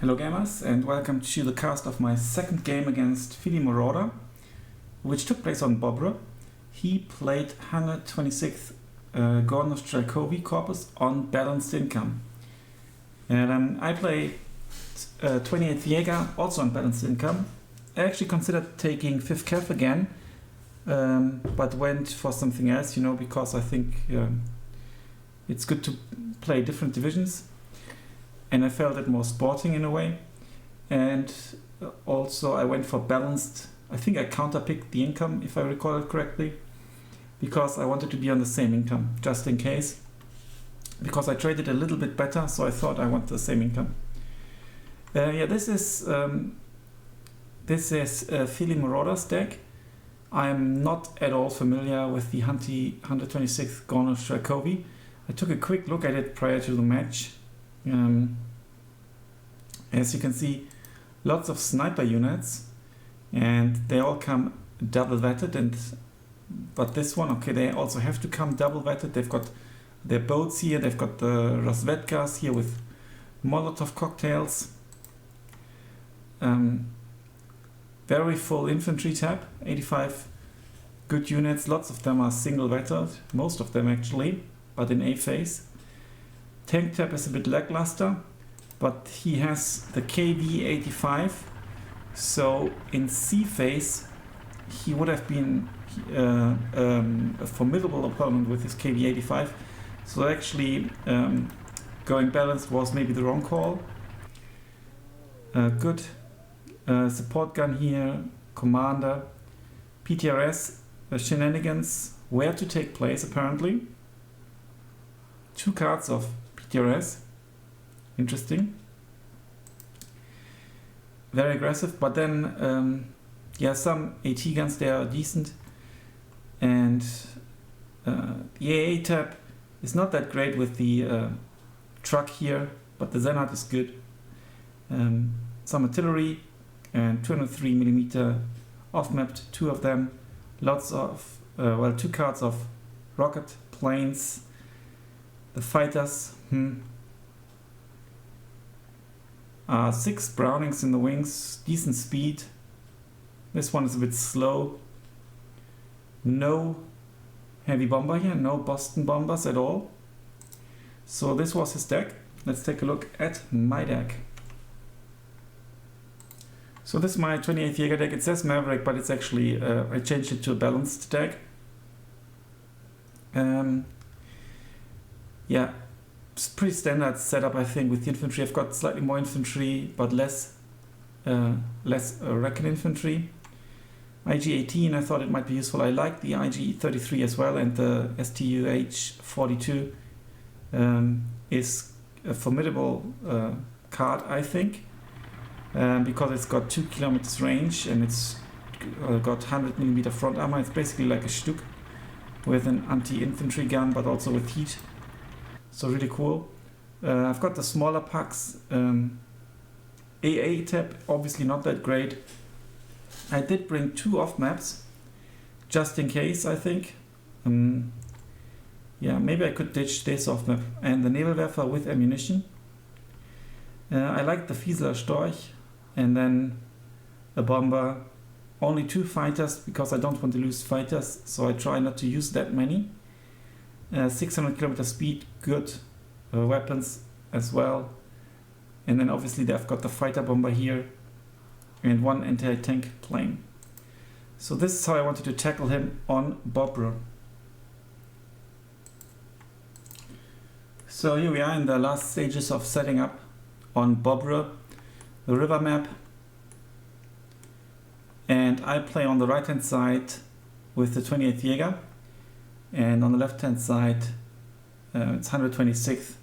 Hello gamers, and welcome to the cast of my second game against PhillyMarauder, which took place on Bobr. He played 126th Gorno Strelkovy corpus on balanced income. And I play 28th Jäger, also on balanced income. I actually considered taking 5th Cav again, but went for something else, because I think it's good to play different divisions. And I felt it more sporting in a way. And also I went for balanced. I think I counterpicked the income, if I recall it correctly, because I wanted to be on the same income, just in case. Because I traded a little bit better, so I thought I want the same income. This is PhillyMarauder's deck. I'm not at all familiar with the 126th Gorno Strelkovy. I took a quick look at it prior to the match. As you can see, lots of sniper units, and they all come double vetted, but this one, okay, they also have to come double vetted. They've got their boats here, they've got the Razvedkas here with Molotov cocktails. Very full infantry tab, 85 good units. Lots of them are single vetted, most of them actually, but in A phase. Tank tab is a bit lackluster, but he has the KV85, so in C phase he would have been a formidable opponent with his KV85, so actually going balanced was maybe the wrong call. Good support gun here, commander, PTRS, shenanigans were to take place apparently. 2 cards of PTRS, interesting, very aggressive, but then some AT guns, they are decent, and the AA tab is not that great with the truck here, but the Zenhard is good. Some artillery and 203mm off-mapped, 2 of them, lots of 2 cards of rocket planes. The fighters, 6 Brownings in the wings, decent speed. This one is a bit slow. No heavy bomber here, no Boston bombers at all. So this was his deck. Let's take a look at my deck. So this is my 28th Jäger deck. It says Maverick, but it's actually, I changed it to a balanced deck. It's pretty standard setup, I think, with the infantry. I've got slightly more infantry, but less Reckon infantry. IG-18, I thought it might be useful. I like the IG-33 as well, and the STUH-42 is a formidable card, I think, because it's got 2 kilometers range and it's got 100mm front armor. It's basically like a Stuk with an anti-infantry gun, but also with heat. So really cool. I've got the smaller packs. AA tab, obviously not that great. I did bring 2 off maps, just in case, I think. Maybe I could ditch this off map. And the Nebelwerfer with ammunition. I like the Fieseler Storch, and then a bomber. Only 2 fighters, because I don't want to lose fighters, so I try not to use that many. 600 km speed, good weapons as well. And then obviously they've got the fighter bomber here and 1 anti-tank plane. So this is how I wanted to tackle him on Bobr. So here we are in the last stages of setting up on Bobr, the river map. And I play on the right hand side with the 28th Jäger, and on the left hand side it's 126th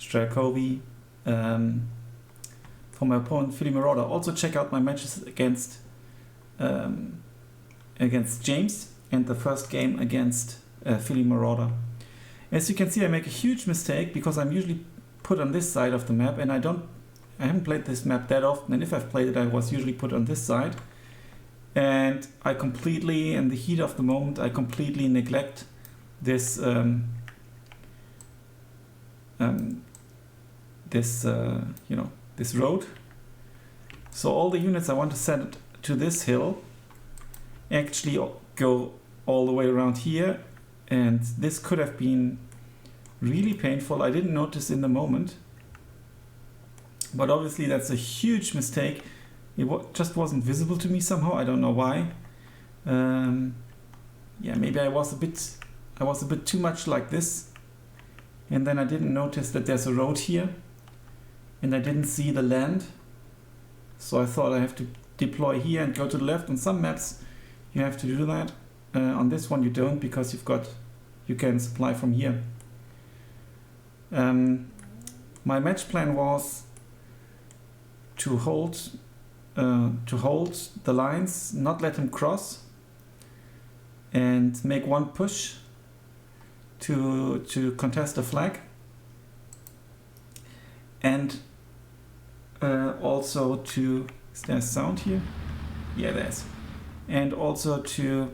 Strelkovy for my opponent PhillyMarauder. Also check out my matches against James and the first game against PhillyMarauder. As you can see, I make a huge mistake because I'm usually put on this side of the map, and I haven't played this map that often, and if I've played it I was usually put on this side. And I completely, in the heat of the moment, I completely neglect this this road. So all the units I want to send to this hill actually go all the way around here, and this could have been really painful. I didn't notice in the moment, but obviously that's a huge mistake. It just wasn't visible to me somehow. I don't know why. Yeah, maybe I was a bit too much like this, and then I didn't notice that there's a road here, and I didn't see the land. So I thought I have to deploy here and go to the left. On some maps you have to do that. On this one you don't, because you can supply from here. My match plan was to hold the lines, not let him cross, and make one push to contest the flag, and also to, is there sound here? Yeah, there's. And also to,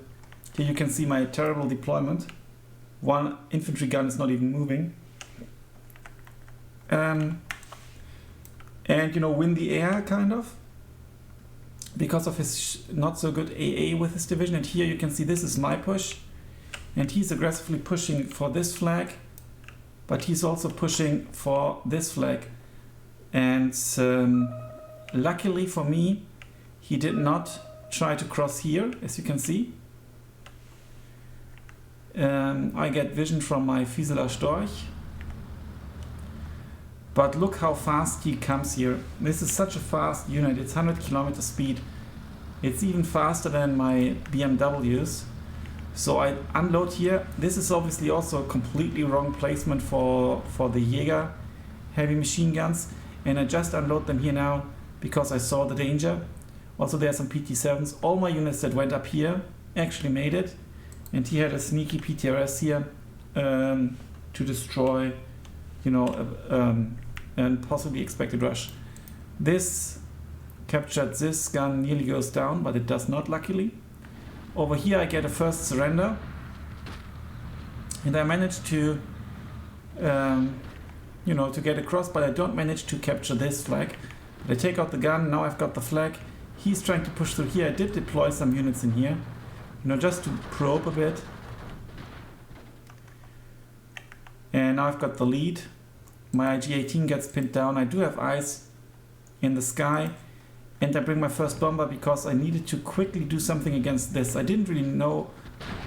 here you can see my terrible deployment. One infantry gun is not even moving. And win the air kind of, because of his not so good AA with his division. And here you can see this is my push, and he's aggressively pushing for this flag, but he's also pushing for this flag. And luckily for me, he did not try to cross here, as you can see. I get vision from my Fieseler Storch. But look how fast he comes here. This is such a fast unit. It's 100 km speed. It's even faster than my BMWs. So I unload here. This is obviously also a completely wrong placement for the Jäger heavy machine guns. And I just unload them here now because I saw the danger. Also there are some PT7s. All my units that went up here actually made it. And he had a sneaky PTRS here to destroy, and possibly expected rush. This captured this gun, nearly goes down, but it does not, luckily. Over here I get a first surrender, and I managed to to get across, but I don't manage to capture this flag. But I take out the gun. Now I've got the flag. He's trying to push through here. I did deploy some units in here, just to probe a bit. And now I've got the lead. My IG-18 gets pinned down. I do have eyes in the sky, and I bring my first bomber because I needed to quickly do something against this. I didn't really know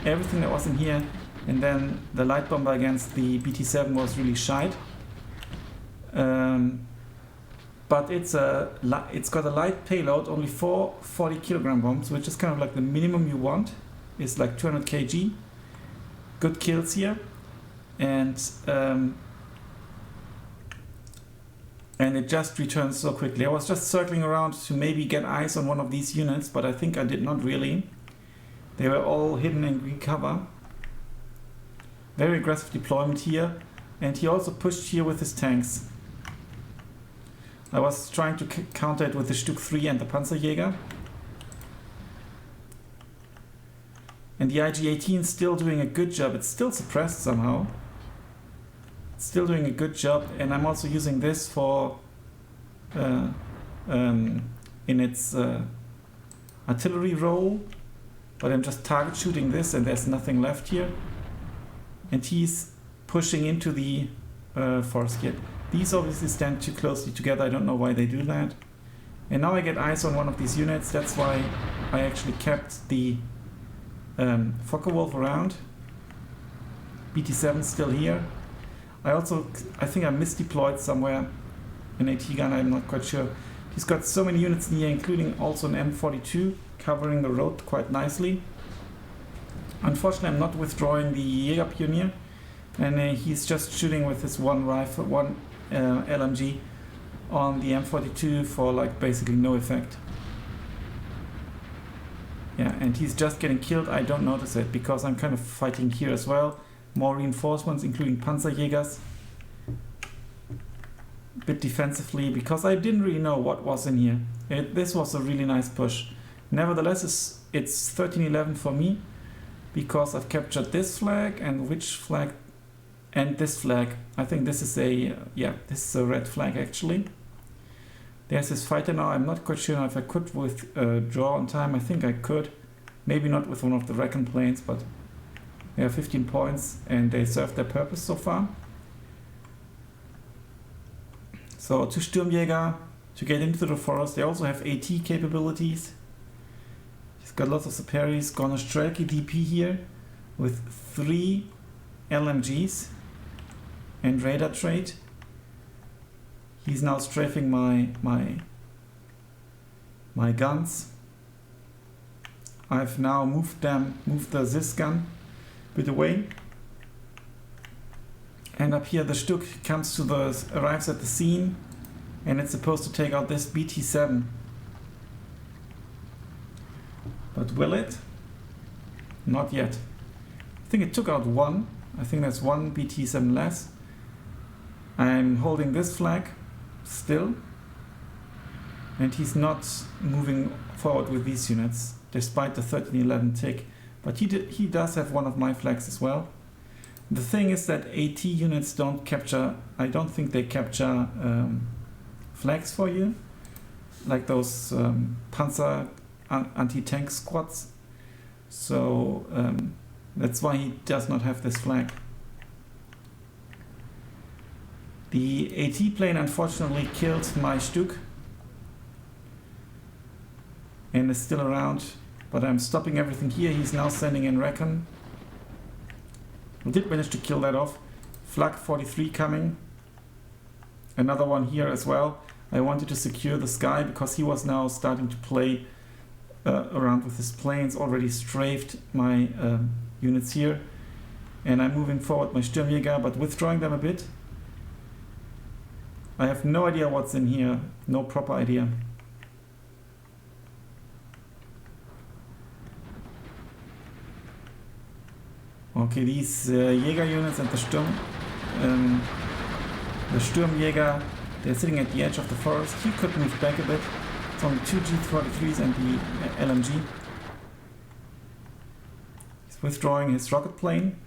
everything that was in here, and then the light bomber against the BT7 was really shite. But it's got a light payload, only 4 40 kilogram bombs, which is kind of like the minimum you want. It's like 200 kg. Good kills here, and it just returns so quickly. I was just circling around to maybe get eyes on one of these units, but I think I did not really. They were all hidden in green cover. Very aggressive deployment here, and he also pushed here with his tanks. I was trying to counter it with the Stück 3 and the Panzerjäger. And the IG-18 is still doing a good job. It's still suppressed somehow. It's still doing a good job, and I'm also using this for in its artillery role, but I'm just target shooting this, and there's nothing left here. And he's pushing into the forest here. These obviously stand too closely together. I don't know why they do that. And now I get eyes on one of these units. That's why I actually kept the Focke-Wulf around. BT7 still here. I think I misdeployed somewhere an AT gun, I'm not quite sure. He's got so many units in here, including also an M42 covering the road quite nicely. Unfortunately, I'm not withdrawing the Jäger Pioneer, and he's just shooting with his one rifle, one LMG on the M42 for like basically no effect. Yeah, and he's just getting killed. I don't notice it because I'm kind of fighting here as well. More reinforcements, including Panzerjägers. A bit defensively, because I didn't really know what was in here. This was a really nice push. Nevertheless, it's 13-11 for me, because I've captured this flag, and which flag? And this flag. I think this is a, this is a red flag actually. There's this fighter now. I'm not quite sure if I could withdraw on time. I think I could. Maybe not with one of the Recon planes, but they have 15 points and they served their purpose so far. So 2 Sturmjäger to get into the forest. They also have AT capabilities. He's got lots of Saperis. Gorno Strelkovy DP here with 3 LMGs and radar trait. He's now strafing my guns. I've now moved the Zis gun a bit away. And up here the Stück arrives at the scene, and it's supposed to take out this BT-7. But will it? Not yet. I think it took out one. I think that's one BT-7 less. I'm holding this flag still, and he's not moving forward with these units, despite the 1311 tick. But he does have one of my flags as well. The thing is that AT units don't capture, I don't think they capture flags for you, like those Panzer anti-tank squads. So that's why he does not have this flag. The AT plane unfortunately killed my Stück and is still around, but I'm stopping everything here. He's now sending in Recon. We did manage to kill that off. Flak 43 coming. Another one here as well. I wanted to secure the sky because he was now starting to play around with his planes, already strafed my units here. And I'm moving forward my Sturmjäger, but withdrawing them a bit. I have no idea what's in here, no proper idea. Okay, these Jäger units and the Sturmjäger, they're sitting at the edge of the forest. He could move back a bit. It's only 2 G43s and the LMG. He's withdrawing his rocket plane.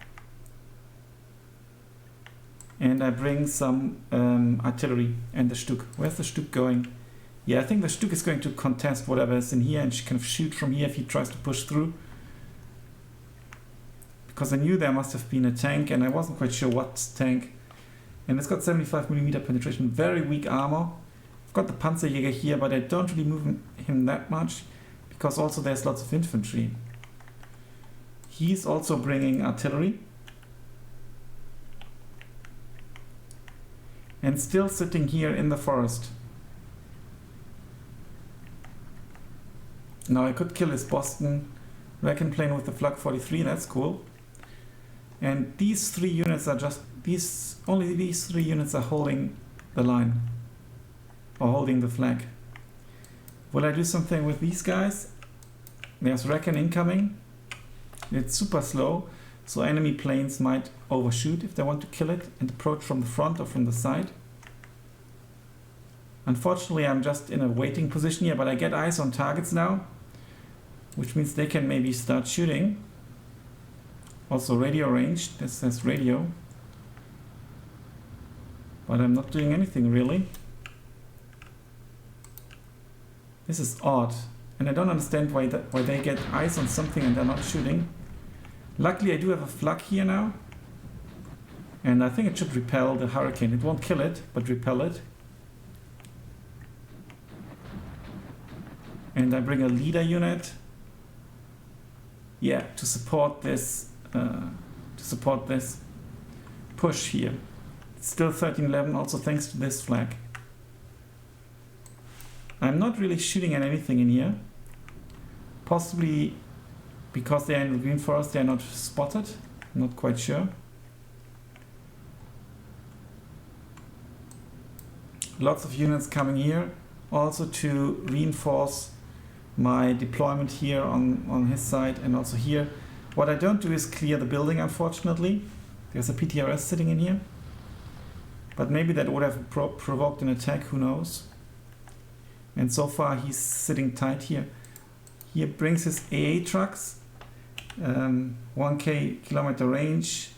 And I bring some artillery and the Stück. Where's the Stück going? Yeah, I think the Stück is going to contest whatever is in here and kind of shoot from here if he tries to push through. Because I knew there must have been a tank and I wasn't quite sure what tank. And it's got 75mm penetration, very weak armor. I've got the Panzerjäger here, but I don't really move him that much because also there's lots of infantry. He's also bringing artillery. And still sitting here in the forest. Now I could kill his Boston Recon plane with the Flak 43, that's cool. And these 3 units are just, only these 3 units are holding the line. Or holding the flag. Will I do something with these guys? There's Recon incoming. It's super slow, so enemy planes might overshoot if they want to kill it and approach from the front or from the side. Unfortunately, I'm just in a waiting position here, but I get eyes on targets now, which means they can maybe start shooting. Also radio range, this says radio. But I'm not doing anything really. This is odd, and I don't understand why they get eyes on something and they're not shooting. Luckily I do have a flak here now, and I think it should repel the Hurricane. It won't kill it, but repel it. And I bring a leader unit, yeah, to support this push here. It's still 1311, also thanks to this flag. I'm not really shooting at anything in here. Possibly because they're in the green forest, they're not spotted. I'm not quite sure. Lots of units coming here, also to reinforce my deployment here on his side and also here. What I don't do is clear the building, unfortunately. There's a PTRS sitting in here. But maybe that would have provoked an attack, who knows. And so far he's sitting tight here. He brings his AA trucks, 1K kilometer range.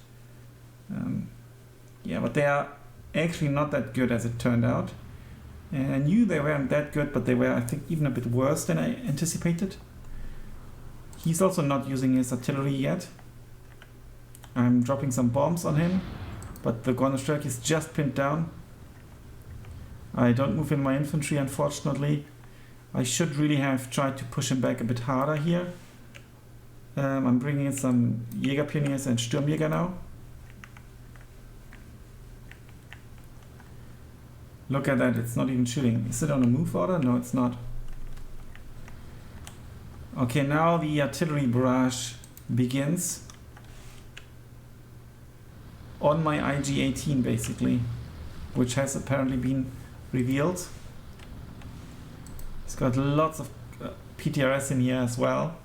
Yeah, but they are actually not that good as it turned out. And I knew they weren't that good, but they were, I think, even a bit worse than I anticipated. He's also not using his artillery yet. I'm dropping some bombs on him, but the Gorno Strelkovy is just pinned down. I don't move in my infantry, unfortunately. I should really have tried to push him back a bit harder here. I'm bringing in some Jäger Pioneers and Sturmjäger now. Look at that, it's not even shooting. Is it on a move order? No, it's not. Okay, now the artillery barrage begins. On my IG-18 basically, which has apparently been revealed. It's got lots of PTRS in here as well.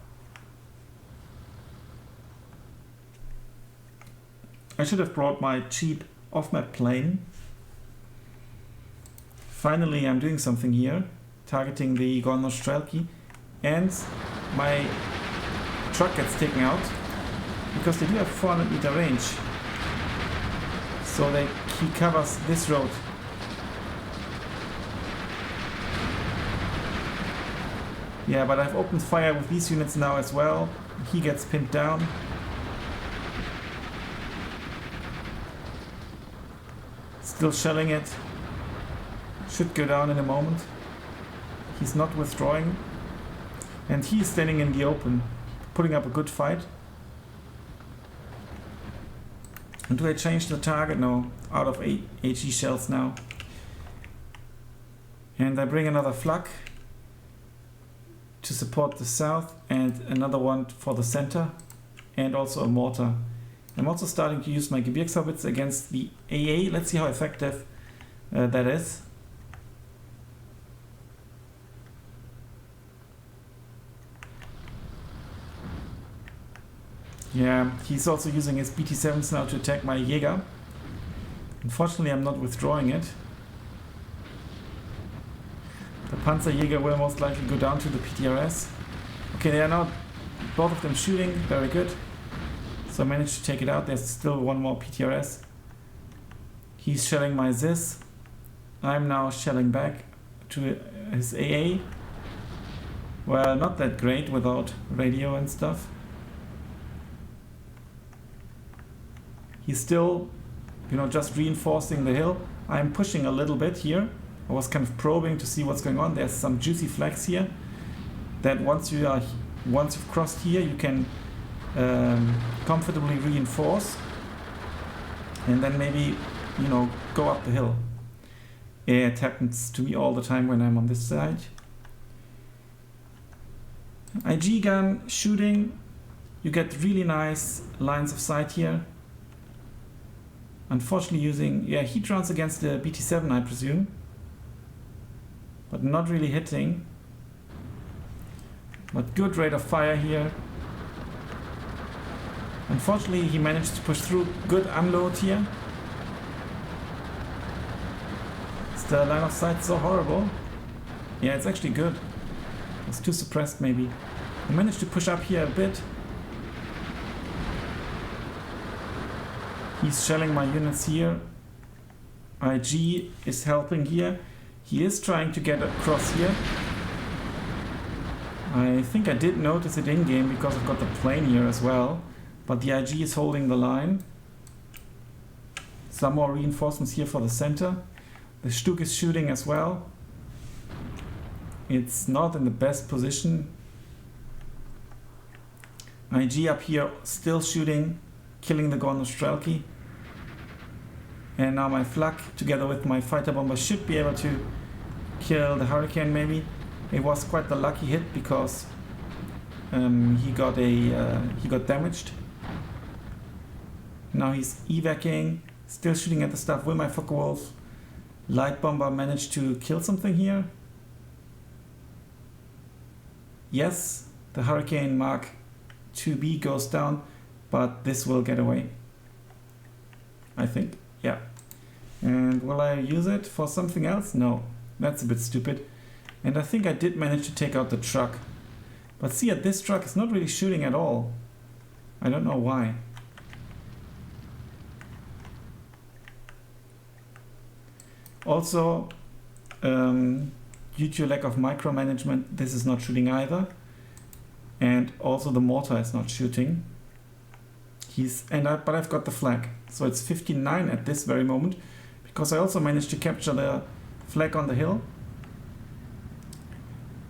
I should have brought my cheap off-map plane. Finally, I'm doing something here, targeting the Gorno Strelkovy, and my truck gets taken out because they do have 400 meter range. So he covers this road. Yeah, but I've opened fire with these units now as well. He gets pinned down. Still shelling it. Should go down in a moment. He's not withdrawing. And he's standing in the open, putting up a good fight. And do I change the target? No, out of 8 HE shells now. And I bring another flak to support the south and another one for the center and also a mortar. I'm also starting to use my Gebirgshaubitze against the AA. Let's see how effective that is. Yeah, he's also using his BT-7s now to attack my Jäger. Unfortunately, I'm not withdrawing it. The Panzerjäger will most likely go down to the PTRS. Okay, they are now both of them shooting, very good. So I managed to take it out. There's still one more PTRS. He's shelling my ZIS. I'm now shelling back to his AA. Well, not that great without radio and stuff. He's still, just reinforcing the hill. I'm pushing a little bit here. I was kind of probing to see what's going on. There's some juicy flags here that once you've crossed here, you can comfortably reinforce and then maybe, go up the hill. It happens to me all the time when I'm on this side. IG gun shooting. You get really nice lines of sight here. Unfortunately using, heat rounds against the BT-7, I presume. But not really hitting. But good rate of fire here. Unfortunately, he managed to push through. Good unload here. Is the line of sight so horrible? Yeah, it's actually good. I was too suppressed maybe. I managed to push up here a bit. He's shelling my units here. IG is helping here. He is trying to get across here. I think I did notice it in-game because I've got the plane here as well. But the IG is holding the line. Some more reinforcements here for the center. The Stuk is shooting as well. It's not in the best position. IG up here still shooting, killing the Gorno Strelkovy. And now my flak together with my fighter bomber should be able to kill the Hurricane maybe. It was quite the lucky hit because he got damaged. Now he's evacuating, still shooting at the stuff. Will my Focke-Wulf light bomber manage to kill something here? Yes, the Hurricane Mark 2B goes down, but this will get away. I think, yeah. And will I use it for something else? No, that's a bit stupid. And I think I did manage to take out the truck. But see, this truck is not really shooting at all. I don't know why. Also, Due to lack of micromanagement, this is not shooting either. And also the mortar is not shooting. But I've got the flag. So it's 59 at this very moment, because I also managed to capture the flag on the hill.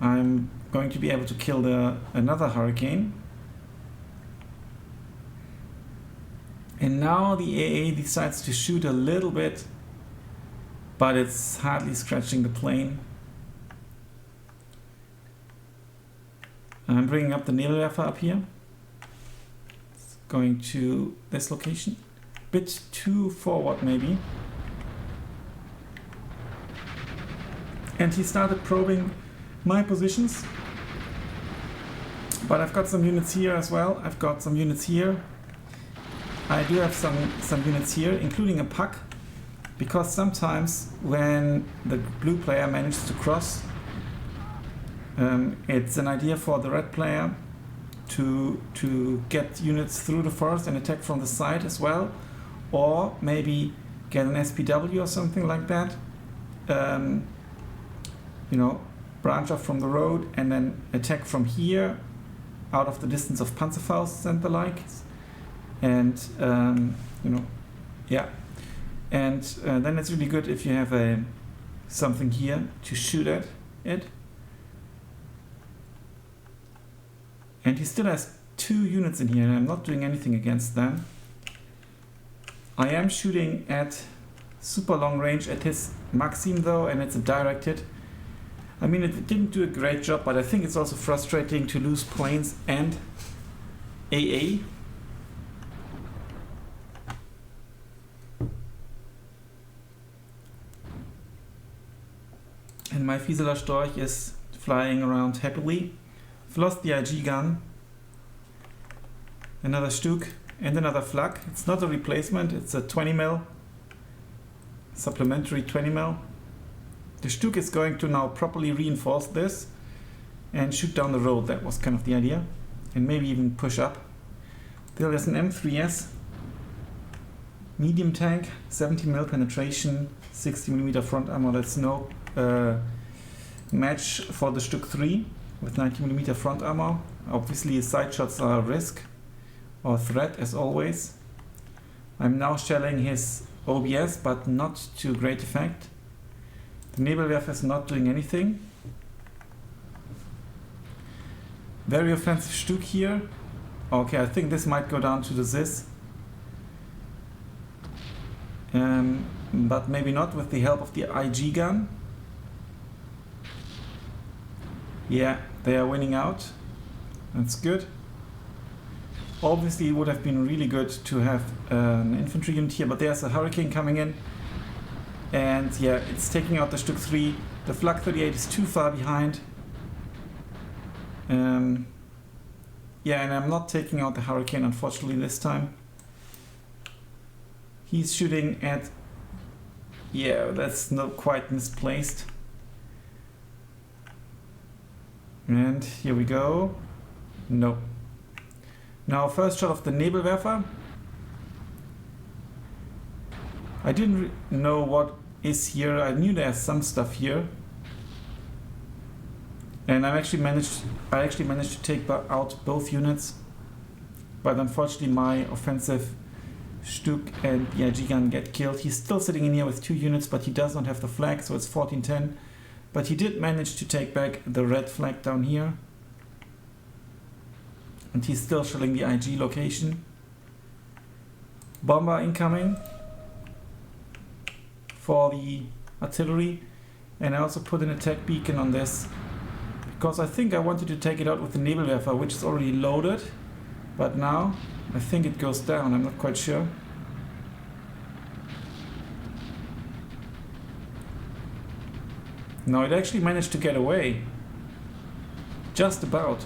I'm going to be able to kill another Hurricane. And now the AA decides to shoot a little bit, but it's hardly scratching the plane. I'm bringing up the Nebelwerfer up here. It's going to this location. Bit too forward maybe. And he started probing my positions. But I've got some units here as well. I've got some units here. I do have some units here, including a puck. Because sometimes when the blue player manages to cross, it's an idea for the red player to get units through the forest and attack from the side as well, or maybe get an SPW or something like that. You know, branch off from the road and then attack from here, out of the distance of Panzerfausts and the like. And you know, yeah. And then it's really good if you have something here to shoot at it. And he still has 2 units in here, and I'm not doing anything against them. I am shooting at super long range at his Maxim though, and it's a direct hit. I mean, it didn't do a great job, but I think it's also frustrating to lose planes and AA. And my Fieseler Storch is flying around happily. I've lost the IG gun. Another Stuk and another Flak. It's not a replacement, it's a 20 mil. Supplementary 20 mil. The Stuk is going to now properly reinforce this and shoot down the road. That was kind of the idea. And maybe even push up. There is an M3S. Medium tank, 70 mil penetration, 60 millimeter front armor. That's no match for the Stuk 3 with 90 millimeter front armor. Obviously side shots are a risk or threat as always. I'm now shelling his OBS, but not to great effect. The Nebelwerfer is not doing anything. Very offensive Stuk here. Okay, I think this might go down to the Zis. But maybe not with the help of the IG gun. Yeah, they are winning out. That's good. Obviously it would have been really good to have an infantry unit here, but there's a Hurricane coming in. And yeah, it's taking out the Stuk 3. The Flak 38 is too far behind. Yeah, and I'm not taking out the Hurricane unfortunately this time. He's shooting at... Yeah, that's not quite misplaced. And here we go. No. Now first shot of the Nebelwerfer. I didn't know what is here. I knew there's some stuff here. And I actually managed to take out both units. But unfortunately my offensive Stuk and the IG gun get killed. He's still sitting in here with 2 units, but he does not have the flag, so it's 14-10. But he did manage to take back the red flag down here. And he's still shelling the IG location. Bomber incoming for the artillery. And I also put an attack beacon on this, because I think I wanted to take it out with the Nebelwerfer, which is already loaded. But now I think it goes down, I'm not quite sure. No, it actually managed to get away. Just about.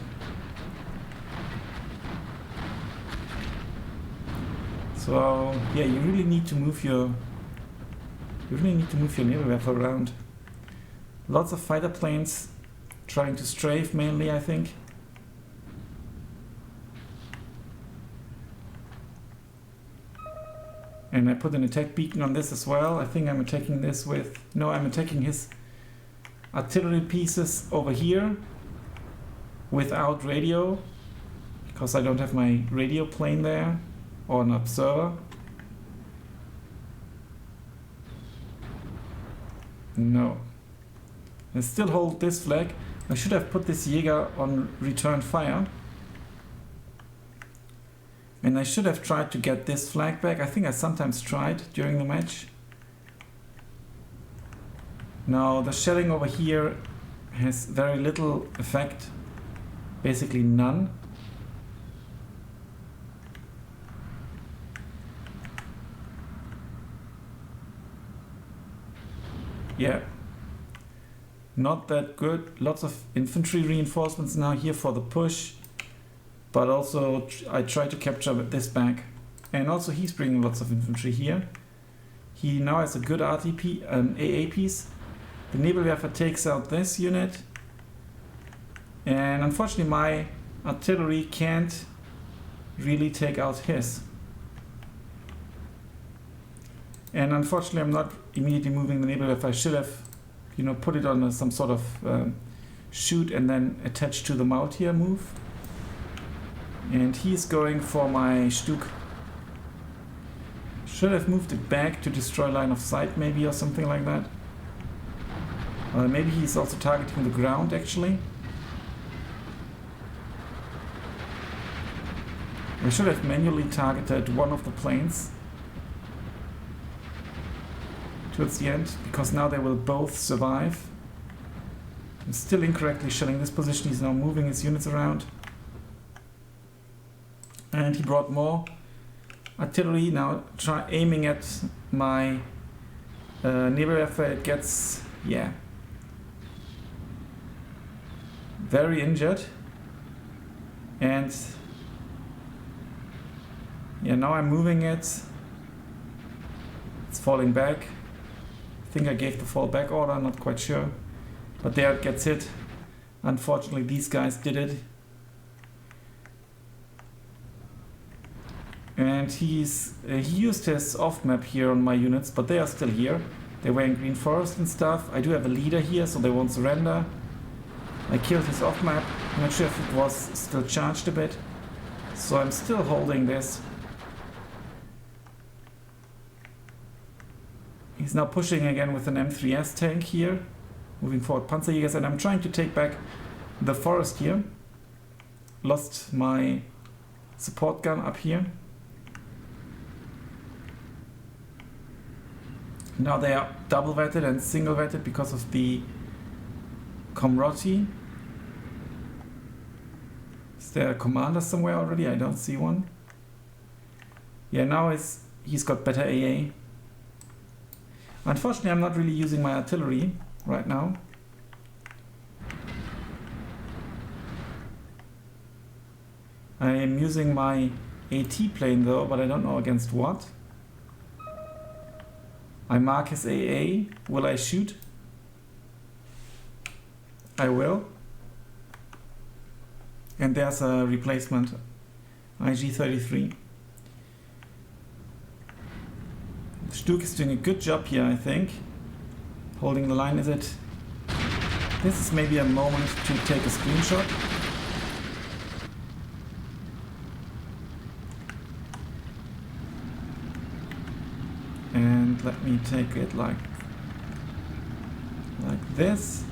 So yeah, you really need to move your Nebelwerfer around. Lots of fighter planes trying to strafe mainly, I think. And I put an attack beacon on this as well. I think I'm attacking this with... No, I'm attacking his artillery pieces over here without radio, because I don't have my radio plane there or an observer. No. I still hold this flag. I should have put this Jäger on return fire. And I should have tried to get this flag back. I think I sometimes tried during the match. Now the shelling over here has very little effect. Basically none. Yeah. Not that good. Lots of infantry reinforcements now here for the push. But also I try to capture this back. And also he's bringing lots of infantry here. He now has a good RTP, AA piece. The Nebelwerfer takes out this unit. And unfortunately my artillery can't really take out his. And unfortunately I'm not immediately moving the Nebelwerfer. I should have, you know, put it on some sort of shoot and then attach to the Maultier move. And he's going for my Stuk. Should have moved it back to destroy line of sight maybe or something like that. Maybe he's also targeting the ground actually. I should have manually targeted one of the planes towards the end, because now they will both survive. I'm still incorrectly shelling this position. He's now moving his units around. And he brought more artillery. Now try aiming at my Nebelwerfer. It gets, yeah, very injured. And yeah, now I'm moving it. It's falling back. I think I gave the fall back order, not quite sure. But there it gets hit. Unfortunately, these guys did it. And he used his off map here on my units, but they are still here. They were in green forest and stuff. I do have a leader here, so they won't surrender. I killed his off map. I'm not sure if it was still charged a bit. So I'm still holding this. He's now pushing again with an M3S tank here. Moving forward Panzerjägers, and I'm trying to take back the forest here. Lost my support gun up here. Now they are double vetted and single vetted because of the Komrotti. Is there a commander somewhere already? I don't see one. Yeah, now he's got better AA. Unfortunately, I'm not really using my artillery right now. I am using my AT plane though, but I don't know against what. I mark his AA. Will I shoot? I will. And there's a replacement. IG-33. Stuk is doing a good job here, I think. Holding the line, is it? This is maybe a moment to take a screenshot. And let me take it like this.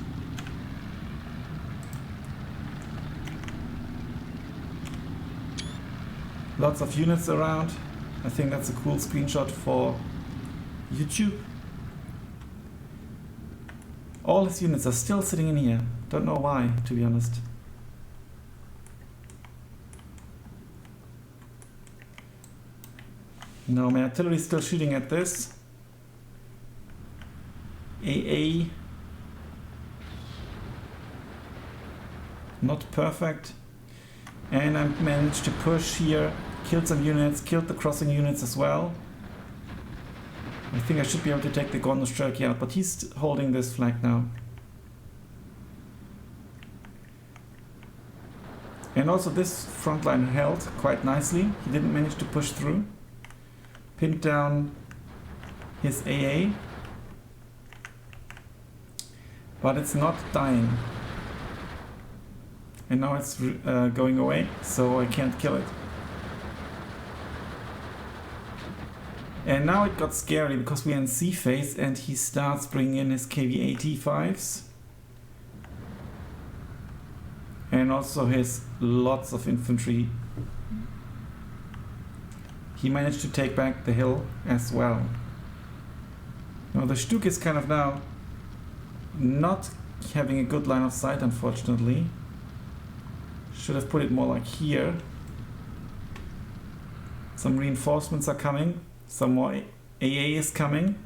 Lots of units around. I think that's a cool screenshot for YouTube. All his units are still sitting in here. Don't know why, to be honest. No, my artillery is still shooting at this. AA. Not perfect. And I managed to push here, killed some units, killed the crossing units as well. I think I should be able to take the Gorno Strelkovy out, but he's holding this flag now. And also this front line held quite nicely. He didn't manage to push through. Pinned down his AA. but it's not dying. And now it's going away, so I can't kill it. And now it got scary because we're in C phase and he starts bringing in his KV-85s. And also his lots of infantry. He managed to take back the hill as well. Now the Stuk is kind of now not having a good line of sight, unfortunately. Should have put it more like here. Some reinforcements are coming. Some more AA is coming.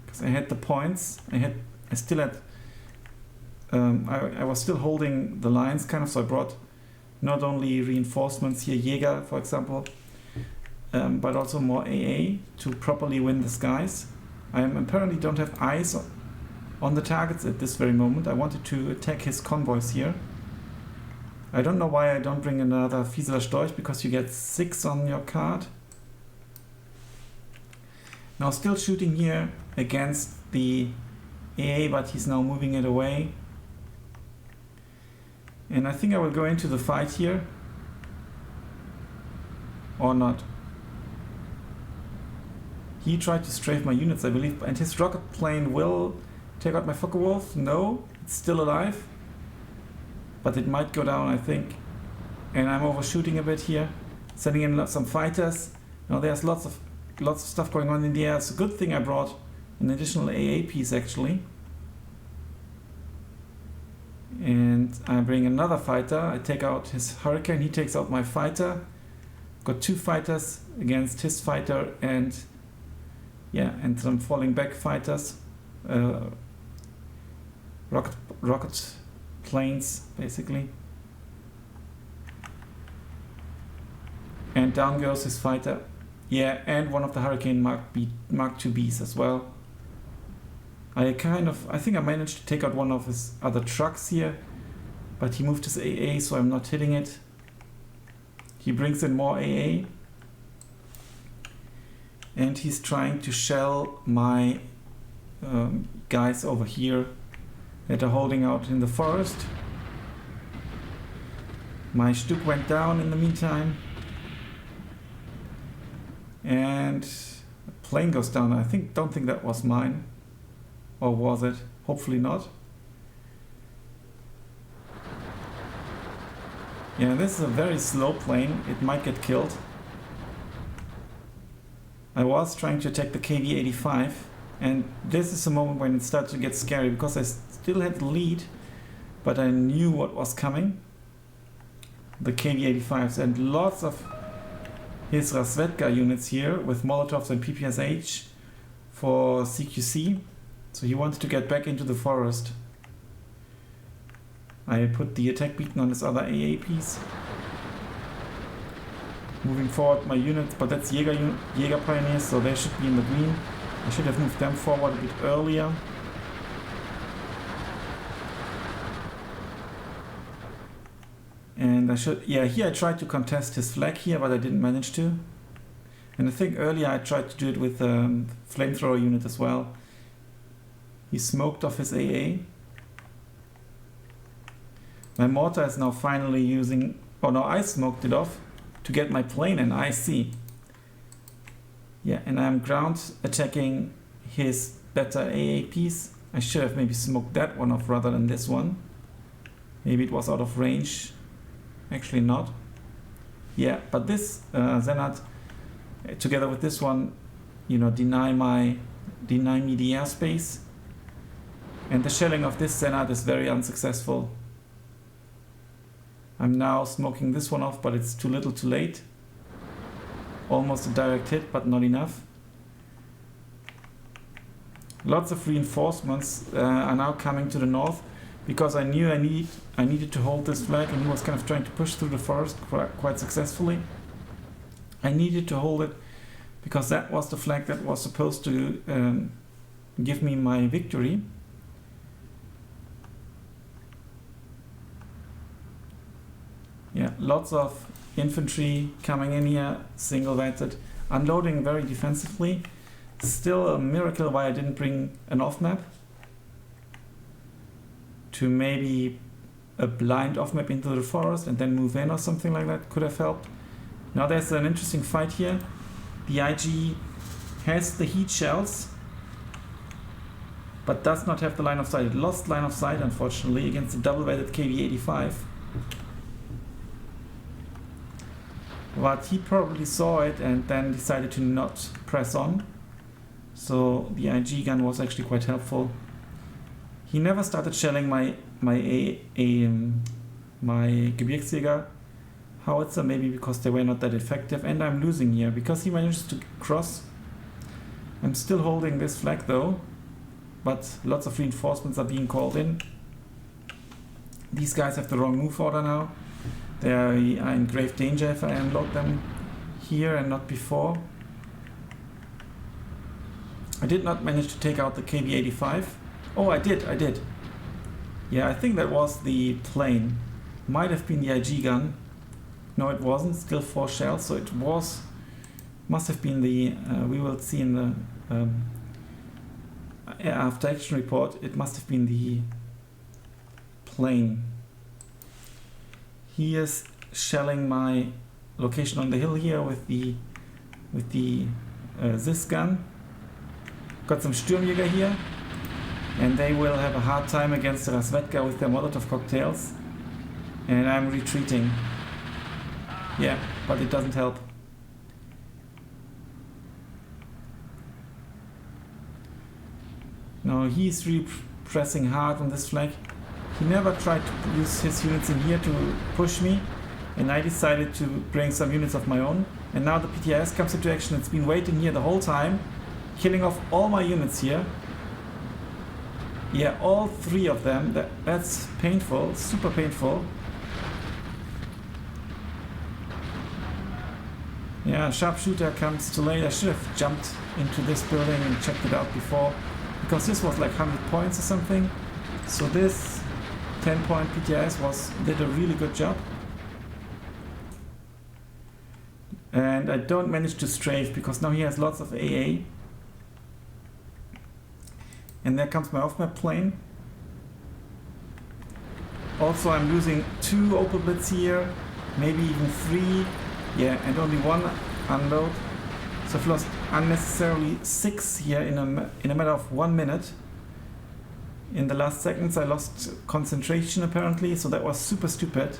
Because I had the points. I still had. I was still holding the lines, kind of. So I brought not only reinforcements here, Jäger, for example, but also more AA to properly win the skies. I apparently don't have eyes on the targets at this very moment. I wanted to attack his convoys here. I don't know why I don't bring another Fieseler Storch, because you get 6 on your card. Now still shooting here against the AA, but he's now moving it away. And I think I will go into the fight here. Or not. He tried to strafe my units, I believe, and his rocket plane will take out my Focke-Wulf. No, it's still alive. But it might go down, I think. And I'm overshooting a bit here. Sending in some fighters. Now there's lots of stuff going on in the air. It's a good thing I brought an additional AA piece, actually. And I bring another fighter. I take out his Hurricane. He takes out my fighter. Got 2 fighters against his fighter, and yeah, and some falling back fighters. Rocket planes, basically. And down goes his fighter. Yeah, and one of the Hurricane Mark IIBs as well. I think I managed to take out one of his other trucks here, but he moved his AA, so I'm not hitting it. He brings in more AA. And he's trying to shell my guys over here that are holding out in the forest. My Stuk went down in the meantime. And a plane goes down. Don't think that was mine. Or was it? Hopefully not. Yeah, this is a very slow plane. It might get killed. I was trying to attack the KV-85, and this is a moment when it started to get scary, because I still had the lead, but I knew what was coming. The KV-85s and lots of his Razvedka units here with Molotovs and PPSH for CQC. So he wanted to get back into the forest. I put the attack beacon on his other AA piece. Moving forward my units, but that's Jäger Pioneers, so they should be in the green. I should have moved them forward a bit earlier. And here I tried to contest his flag here, but I didn't manage to. And I think earlier I tried to do it with a flamethrower unit as well. He smoked off his AA. My mortar is now finally using... Oh no, I smoked it off to get my plane in, I see. Yeah, and I'm ground attacking his better AA piece. I should have maybe smoked that one off rather than this one. Maybe it was out of range. Actually not. Yeah, but this Zenat, together with this one, deny me the airspace. And the shelling of this Zenat is very unsuccessful. I'm now smoking this one off, but it's too little too late. Almost a direct hit, but not enough. Lots of reinforcements are now coming to the north, because I knew I needed to hold this flag, and he was kind of trying to push through the forest quite successfully. I needed to hold it because that was the flag that was supposed to give me my victory. Yeah, lots of infantry coming in here, single-vetted, unloading very defensively. Still a miracle why I didn't bring an off-map. to maybe a blind off map into the forest and then move in or something like that could have helped. Now there's an interesting fight here. The IG has the heat shells, but does not have the line of sight. It lost line of sight, unfortunately, against the double-weighted KV-85. But he probably saw it and then decided to not press on. So the IG gun was actually quite helpful. He never started shelling my Gebirgsjäger howitzer, maybe because they were not that effective, and I'm losing here because he managed to cross. I'm still holding this flag though, but lots of reinforcements are being called in. These guys have the wrong move order now. They are in grave danger if I unload them here and not before. I did not manage to take out the KV-85. Oh, I did. Yeah, I think that was the plane. Might have been the IG gun. No, it wasn't. Still 4 shells, so it must have been the, we will see in the after action report, it must have been the plane. He is shelling my location on the hill here with the this gun. Got some Sturmjäger here, and they will have a hard time against the Razvedka with their Molotov cocktails. And I'm retreating. Yeah, but it doesn't help. Now he's really pressing hard on this flank. He never tried to use his units in here to push me, and I decided to bring some units of my own. And now the PTS comes into action. It's been waiting here the whole time, killing off all my units here. Yeah, all 3 of them. That's painful, super painful. Yeah, sharpshooter comes too late. I should have jumped into this building and checked it out before, because this was like 100 points or something. So this 10-point PTS did a really good job. And I don't manage to strafe because now he has lots of AA. And there comes my off-map plane. Also, I'm losing 2 Opel Blitz here, maybe even 3. Yeah, and only 1 unload. So I've lost unnecessarily 6 here in a matter of 1 minute. In the last seconds I lost concentration apparently, so that was super stupid.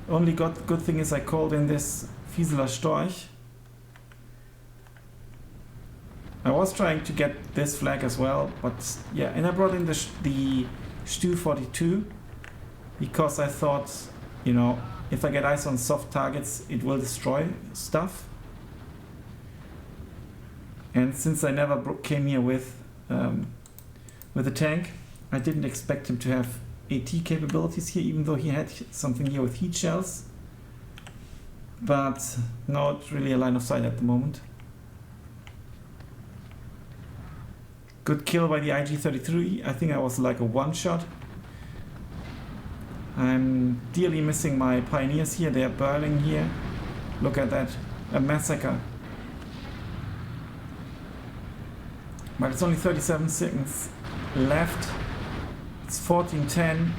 Only good thing is I called in this Fieseler Storch. I was trying to get this flag as well, but yeah, and I brought in the Stu 42 because I thought, you know, if I get eyes on soft targets, it will destroy stuff. And since I never came here with a tank, I didn't expect him to have AT capabilities here, even though he had something here with heat shells. But not really a line of sight at the moment. Good kill by the IG-33. I think I was like a one-shot. I'm dearly missing my pioneers here. They are burning here. Look at that. A massacre. But it's only 37 seconds left. It's 14:10.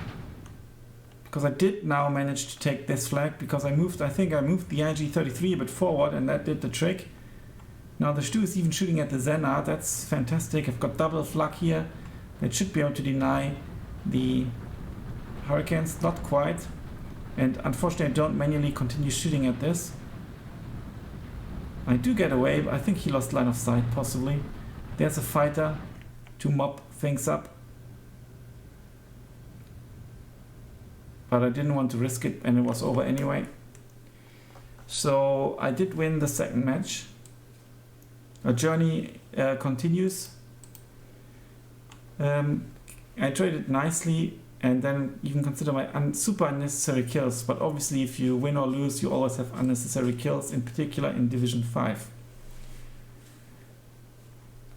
Because I did now manage to take this flag because I think I moved the IG-33 a bit forward and that did the trick. Now the Stu is even shooting at the Zena. That's fantastic. I've got double flak here. That should be able to deny the Hurricanes. Not quite. And unfortunately I don't manually continue shooting at this. I do get away, but I think he lost line of sight possibly. There's a fighter to mop things up. But I didn't want to risk it and it was over anyway. So I did win the second match. Our journey continues. I traded nicely and then even consider my super unnecessary kills. But obviously if you win or lose, you always have unnecessary kills, in particular in Division 5.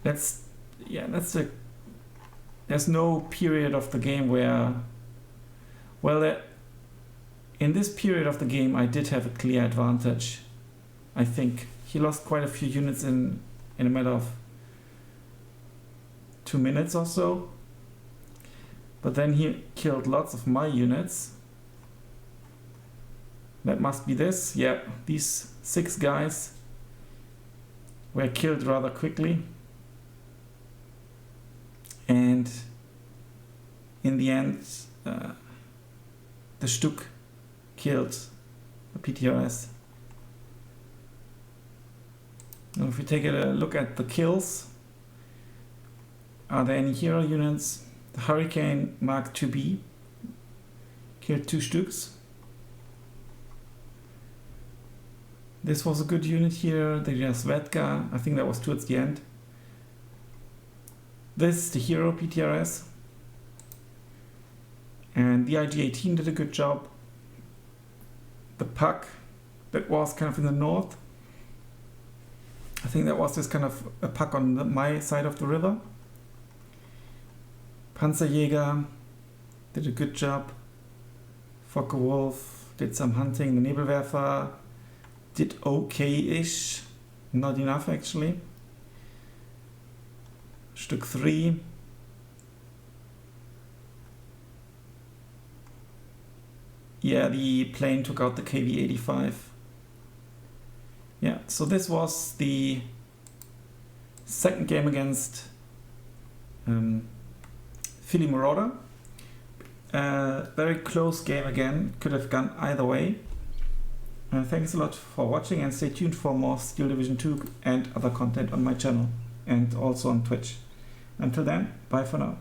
There's no period of the game where, well, in this period of the game I did have a clear advantage. I think he lost quite a few units in a matter of 2 minutes or so. But then he killed lots of my units. That must be this. Yeah, these 6 guys were killed rather quickly. And in the end, the Stuck killed the PTRS. Now if we take a look at the kills, are there any hero units? The Hurricane Mark 2B killed 2 Stucks. This was a good unit here. The Svedka, I think that was towards the end. This is the hero PTRS. And the IG-18 did a good job. The Puck, that was kind of in the north. I think that was just kind of a Puck on my side of the river. Panzerjäger did a good job. Focke-Wulf did some hunting. The Nebelwerfer did okay-ish. Not enough actually. Stuck 3. Yeah, the plane took out the KV-85. Yeah, so this was the second game against PhillyMarauder. Very close game again, could have gone either way. Thanks a lot for watching, and stay tuned for more Steel Division 2 and other content on my channel and also on Twitch. Until then, bye for now.